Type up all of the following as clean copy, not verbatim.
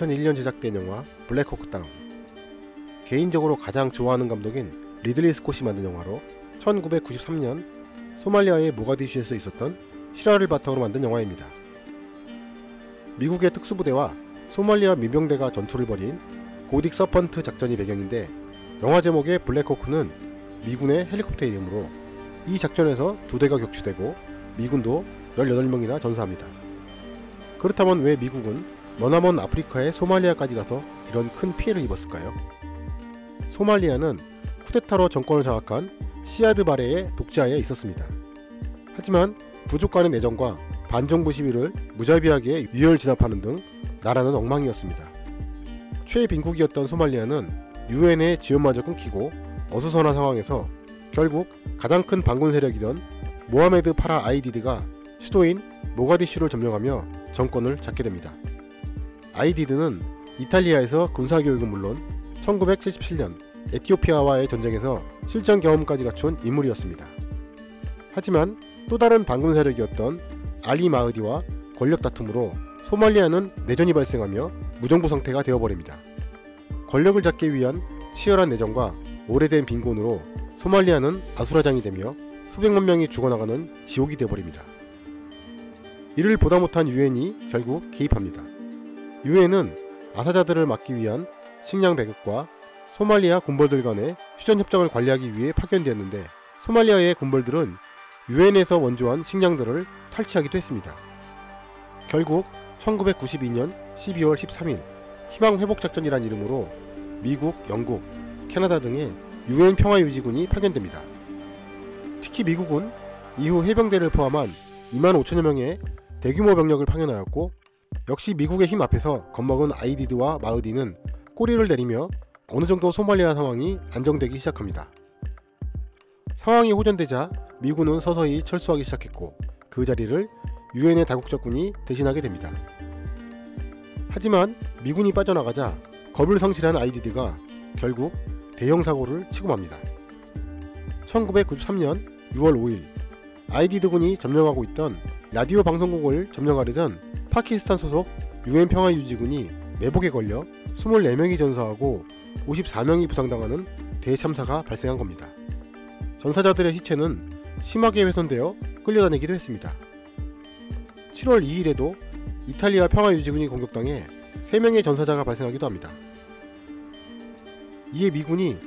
2001년 제작된 영화 블랙호크 다운. 개인적으로 가장 좋아하는 감독인 리들리 스콧이 만든 영화로 1993년 소말리아의 모가디슈에서 있었던 실화를 바탕으로 만든 영화입니다. 미국의 특수부대와 소말리아 민병대가 전투를 벌인 고딕 서펀트 작전이 배경인데, 영화 제목의 블랙호크는 미군의 헬리콥터 이름으로 이 작전에서 2대가 격추되고 미군도 18명이나 전사합니다. 그렇다면 왜 미국은 머나먼 아프리카의 소말리아까지 가서 이런 큰 피해를 입었을까요? 소말리아는 쿠데타로 정권을 장악한 시아드 바레의 독재하에 있었습니다. 하지만 부족 간의 내전과 반정부 시위를 무자비하게 유혈 진압하는 등 나라는 엉망이었습니다. 최빈국이었던 소말리아는 유엔의 지원마저 끊기고 어수선한 상황에서 결국 가장 큰 반군 세력이던 모하메드 파라 아이디드가 수도인 모가디슈를 점령하며 정권을 잡게 됩니다. 아이디드는 이탈리아에서 군사교육은 물론 1977년 에티오피아와의 전쟁에서 실전 경험까지 갖춘 인물이었습니다. 하지만 또 다른 반군 세력이었던 알리 마흐디와 권력 다툼으로 소말리아는 내전이 발생하며 무정부 상태가 되어버립니다. 권력을 잡기 위한 치열한 내전과 오래된 빈곤으로 소말리아는 아수라장이 되며 수백만 명이 죽어나가는 지옥이 되어버립니다. 이를 보다 못한 유엔이 결국 개입합니다. 유엔은 아사자들을 막기 위한 식량 배급과 소말리아 군벌들 간의 휴전협정을 관리하기 위해 파견되었는데, 소말리아의 군벌들은 유엔에서 원조한 식량들을 탈취하기도 했습니다. 결국 1992년 12월 13일 희망회복작전이란 이름으로 미국, 영국, 캐나다 등의 유엔 평화유지군이 파견됩니다. 특히 미국은 이후 해병대를 포함한 2만 5천여 명의 대규모 병력을 파견하였고, 역시 미국의 힘 앞에서 겁먹은 아이디드와 마흐디는 꼬리를 내리며 어느정도 소말리아 상황이 안정되기 시작합니다. 상황이 호전되자 미군은 서서히 철수하기 시작했고, 그 자리를 유엔의 다국적군이 대신하게 됩니다. 하지만 미군이 빠져나가자 겁을 상실한 아이디드가 결국 대형 사고를 치고 맙니다. 1993년 6월 5일 아이디드군이 점령하고 있던 라디오 방송국을 점령하려던 파키스탄 소속 유엔 평화유지군이 매복에 걸려 24명이 전사하고 54명이 부상당하는 대참사가 발생한 겁니다. 전사자들의 시체는 심하게 훼손되어 끌려다니기도 했습니다. 7월 2일에도 이탈리아 평화유지군이 공격당해 3명의 전사자가 발생하기도 합니다. 이에 미군이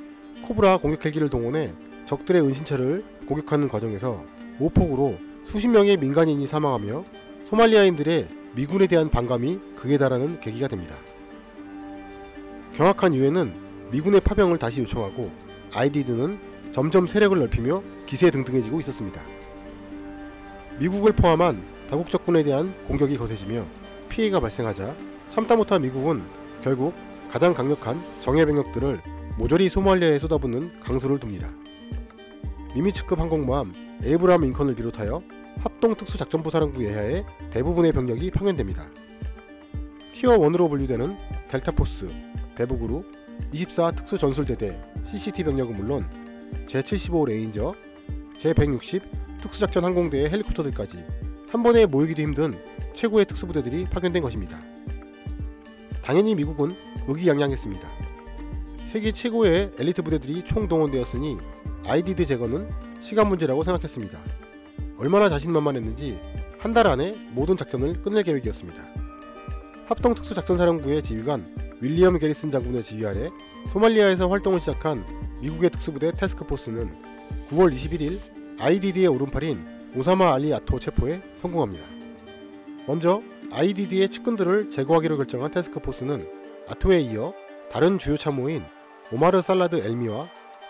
코브라 공격 헬기를 동원해 적들의 은신처를 공격하는 과정에서 오폭으로 수십 명의 민간인이 사망하며 소말리아인들의 미군에 대한 반감이 극에 달하는 계기가 됩니다. 경악한 유엔은 미군의 파병을 다시 요청하고, 아이디드는 점점 세력을 넓히며 기세등등해지고 있었습니다. 미국을 포함한 다국적군에 대한 공격이 거세지며 피해가 발생하자 참다 못한 미국은 결국 가장 강력한 정예병력들을 모조리 소말리아에 쏟아붓는 강수를 둡니다. 니미츠급 항공모함 에이브람 링컨을 비롯하여 합동특수작전부사령부 예하의 대부분의 병력이 파견됩니다. 티어1으로 분류되는 델타포스, 대북으로 24 특수전술대대 CCT 병력은 물론 제75 레인저, 제160 특수작전 항공대의 헬리콥터들까지 한 번에 모이기도 힘든 최고의 특수부대들이 파견된 것입니다. 당연히 미국은 의기양양했습니다. 세계 최고의 엘리트 부대들이 총동원되었으니 아이디드 제거는 시간 문제라고 생각했습니다. 얼마나 자신만만했는지 한 달 안에 모든 작전을 끝낼 계획이었습니다. 합동특수작전사령부의 지휘관 윌리엄 게리슨 장군의 지휘 아래 소말리아에서 활동을 시작한 미국의 특수부대 태스크포스는 9월 21일 아이디드의 오른팔인 오사마 알리 아토 체포에 성공합니다. 먼저 아이디드의 측근들을 제거하기로 결정한 태스크포스는 아토에 이어 다른 주요 참모인 오마르 살라드 엘미와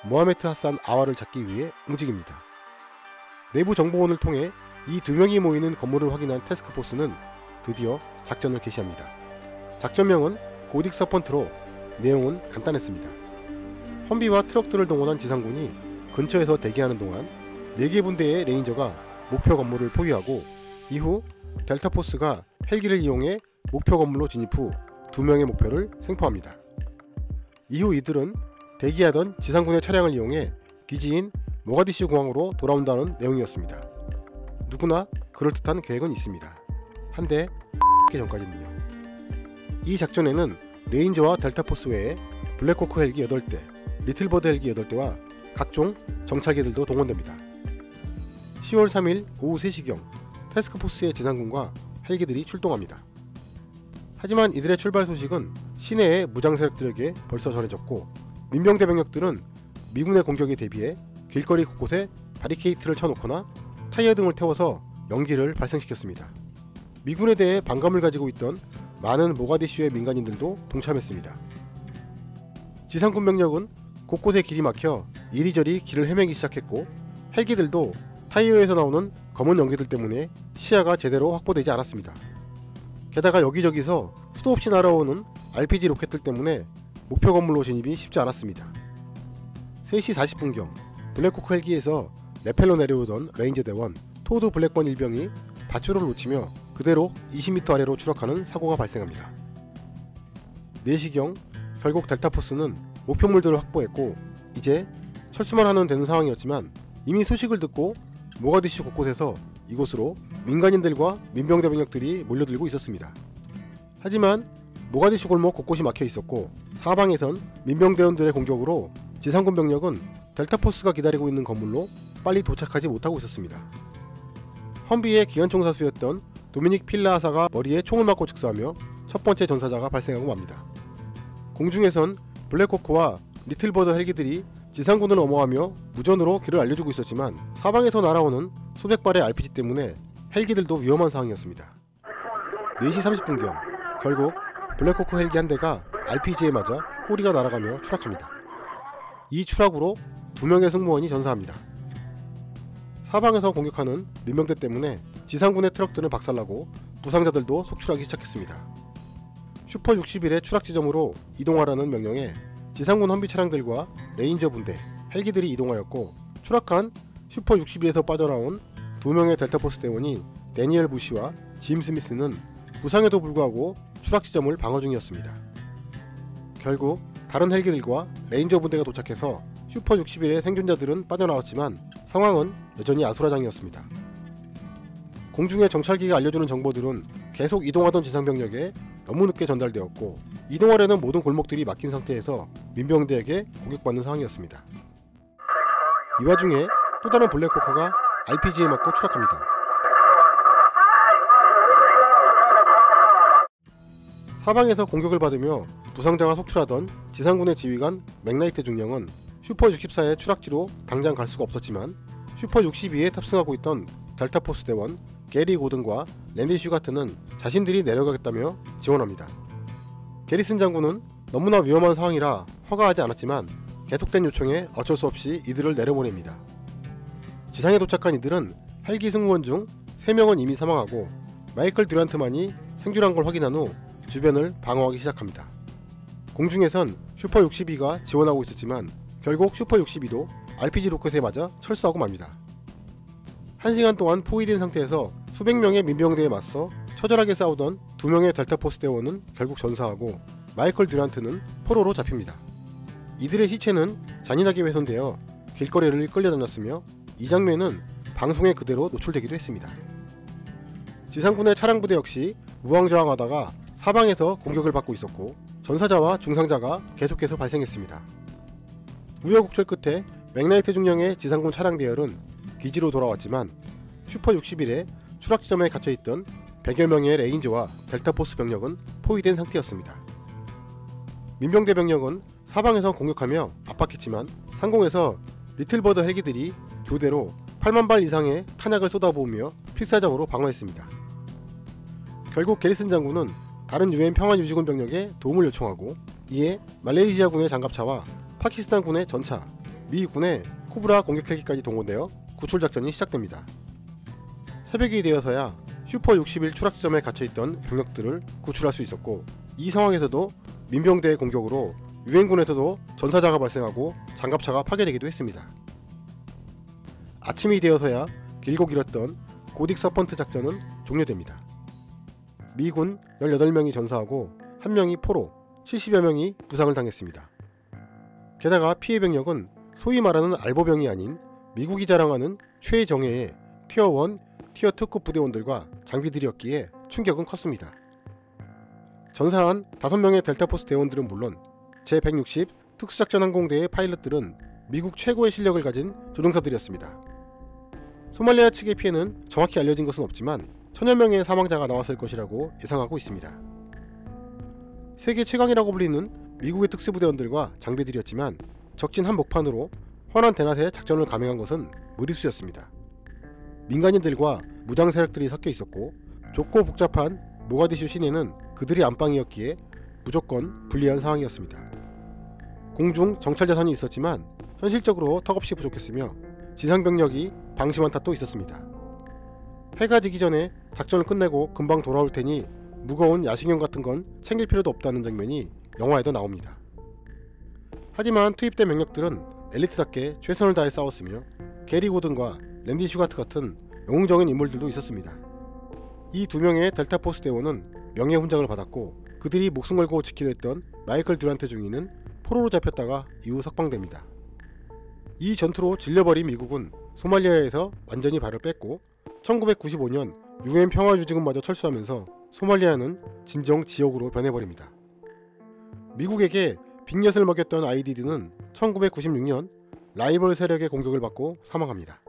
모하메트 하산 아와를 잡기 위해 움직입니다. 내부 정보원을 통해 이 2명이 모이는 건물을 확인한 태스크포스는 드디어 작전을 개시합니다. 작전명은 고딕 서펀트로 내용은 간단했습니다. 험비와 트럭들을 동원한 지상군이 근처에서 대기하는 동안 4개 분대의 레인저가 목표 건물을 포위하고, 이후 델타포스가 헬기를 이용해 목표 건물로 진입 후 2명의 목표를 생포합니다. 이후 이들은 대기하던 지상군의 차량을 이용해 기지인 모가디슈 공항으로 돌아온다는 내용이었습니다. 누구나 그럴듯한 계획은 있습니다. 한데 전까지는요. 이 작전에는 레인저와 델타포스 외에 블랙호크 헬기 8대, 리틀버드 헬기 8대와 각종 정찰기들도 동원됩니다. 10월 3일 오후 3시경 태스크포스의 지상군과 헬기들이 출동합니다. 하지만 이들의 출발 소식은 시내의 무장 세력들에게 벌써 전해졌고, 민병대 병력들은 미군의 공격에 대비해 길거리 곳곳에 바리케이트를 쳐놓거나 타이어 등을 태워서 연기를 발생시켰습니다. 미군에 대해 반감을 가지고 있던 많은 모가디슈의 민간인들도 동참했습니다. 지상군 병력은 곳곳에 길이 막혀 이리저리 길을 헤매기 시작했고, 헬기들도 타이어에서 나오는 검은 연기들 때문에 시야가 제대로 확보되지 않았습니다. 게다가 여기저기서 수도 없이 날아오는 RPG 로켓들 때문에 목표 건물로 진입이 쉽지 않았습니다. 3시 40분경 블랙호크 헬기에서 레펠로 내려오던 레인저 대원 토드 블랙번 일병이 밧줄을 놓치며 그대로 20m 아래로 추락하는 사고가 발생합니다. 4시경 결국 델타포스는 목표물들을 확보했고, 이제 철수만 하면 되는 상황이었지만 이미 소식을 듣고 모가디슈 곳곳에서 이곳으로 민간인들과 민병대 병력들이 몰려들고 있었습니다. 하지만 모가디슈 골목 곳곳이 막혀 있었고, 사방에선 민병대원들의 공격으로 지상군 병력은 델타포스가 기다리고 있는 건물로 빨리 도착하지 못하고 있었습니다. 험비의 기관총사수였던 도미닉 필라하사가 머리에 총을 맞고 즉사하며 첫 번째 전사자가 발생하고 맙니다. 공중에선 블랙호크와 리틀버드 헬기들이 지상군을 엄호하며 무전으로 길을 알려주고 있었지만, 사방에서 날아오는 수백 발의 RPG 때문에 헬기들도 위험한 상황이었습니다. 4시 30분경 결국 블랙호크 헬기 한 대가 RPG에 맞아 꼬리가 날아가며 추락합니다. 이 추락으로 2명의 승무원이 전사합니다. 사방에서 공격하는 민병대 때문에 지상군의 트럭들은 박살나고 부상자들도 속출하기 시작했습니다. 슈퍼 61의 추락 지점으로 이동하라는 명령에 지상군 험비 차량들과 레인저 분대, 헬기들이 이동하였고, 추락한 슈퍼 61에서 빠져나온 2명의 델타포스 대원인 데니엘 부시와 짐 스미스는 부상에도 불구하고 추락 지점을 방어 중이었습니다. 결국 다른 헬기들과 레인저 분대가 도착해서 슈퍼 61의 생존자들은 빠져나왔지만 상황은 여전히 아수라장이었습니다. 공중의 정찰기가 알려주는 정보들은 계속 이동하던 지상병력에 너무 늦게 전달되었고, 이동하려는 모든 골목들이 막힌 상태에서 민병대에게 공격받는 상황이었습니다. 이 와중에 또 다른 블랙호크가 RPG에 맞고 추락합니다. 사방에서 공격을 받으며 부상자가 속출하던 지상군의 지휘관 맥나이트 중령은 슈퍼 64의 추락지로 당장 갈 수가 없었지만, 슈퍼 62에 탑승하고 있던 델타포스 대원 게리 고든과 랜디 슈가트는 자신들이 내려가겠다며 지원합니다. 게리슨 장군은 너무나 위험한 상황이라 허가하지 않았지만 계속된 요청에 어쩔 수 없이 이들을 내려보냅니다. 지상에 도착한 이들은 헬기 승무원 중 3명은 이미 사망하고, 마이클 듀란트만이 생존한 걸 확인한 후 주변을 방어하기 시작합니다. 공중에선 슈퍼 62가 지원하고 있었지만 결국 슈퍼 62도 RPG 로켓에 맞아 철수하고 맙니다. 1시간 동안 포위된 상태에서 수백 명의 민병대에 맞서 처절하게 싸우던 2명의 델타포스 대원은 결국 전사하고, 마이클 듀란트는 포로로 잡힙니다. 이들의 시체는 잔인하게 훼손되어 길거리를 끌려다녔으며 이 장면은 방송에 그대로 노출되기도 했습니다. 지상군의 차량부대 역시 우왕좌왕하다가 사방에서 공격을 받고 있었고, 전사자와 중상자가 계속해서 발생했습니다. 우여곡절 끝에 맥나이트 중령의 지상군 차량 대열은 기지로 돌아왔지만, 슈퍼 61의 추락 지점에 갇혀있던 100여 명의 레인저와 델타포스 병력은 포위된 상태였습니다. 민병대 병력은 사방에서 공격하며 압박했지만 상공에서 리틀버드 헬기들이 교대로 8만 발 이상의 탄약을 쏟아부으며 필사적으로 방어했습니다. 결국 게리슨 장군은 다른 UN 평화유지군 병력에 도움을 요청하고, 이에 말레이시아군의 장갑차와 파키스탄군의 전차, 미군의 코브라 공격 헬기까지 동원되어 구출작전이 시작됩니다. 새벽이 되어서야 슈퍼 61 추락 지점에 갇혀있던 병력들을 구출할 수 있었고, 이 상황에서도 민병대의 공격으로 유엔군에서도 전사자가 발생하고 장갑차가 파괴되기도 했습니다. 아침이 되어서야 길고 길었던 고딕 서펀트 작전은 종료됩니다. 미군 18명이 전사하고 1명이 포로, 70여 명이 부상을 당했습니다. 게다가 피해 병력은 소위 말하는 알보병이 아닌 미국이 자랑하는 최정예의 티어 1, 티어 2급 부대원들과 장비들이었기에 충격은 컸습니다. 전사한 5명의 델타포스 대원들은 물론 제160 특수작전항공대의 파일럿들은 미국 최고의 실력을 가진 조종사들이었습니다. 소말리아 측의 피해는 정확히 알려진 것은 없지만 1000여 명의 사망자가 나왔을 것이라고 예상하고 있습니다. 세계 최강이라고 불리는 미국의 특수부대원들과 장비들이었지만 적진 한복판으로 환한 대낮에 작전을 감행한 것은 무리수였습니다. 민간인들과 무장 세력들이 섞여 있었고 좁고 복잡한 모가디슈 시내는 그들의 안방이었기에 무조건 불리한 상황이었습니다. 공중 정찰 자산이 있었지만 현실적으로 턱없이 부족했으며 지상병력이 방심한 탓도 있었습니다. 해가 지기 전에 작전을 끝내고 금방 돌아올 테니 무거운 야식용 같은 건 챙길 필요도 없다는 장면이 영화에도 나옵니다. 하지만 투입된 병력들은 엘리트답게 최선을 다해 싸웠으며 게리 고든과 랜디 슈가트 같은 영웅적인 인물들도 있었습니다. 이 2명의 델타포스 대원은 명예 훈장을 받았고 그들이 목숨 걸고 지키려 했던 마이클 듀란트 중위는 포로로 잡혔다가 이후 석방됩니다. 이 전투로 질려버린 미국은 소말리아에서 완전히 발을 뺐고 1995년 UN 평화유지군마저 철수하면서 소말리아는 진정 지역으로 변해버립니다. 미국에게 빅엿을 먹였던 아이디드는 1996년 라이벌 세력의 공격을 받고 사망합니다.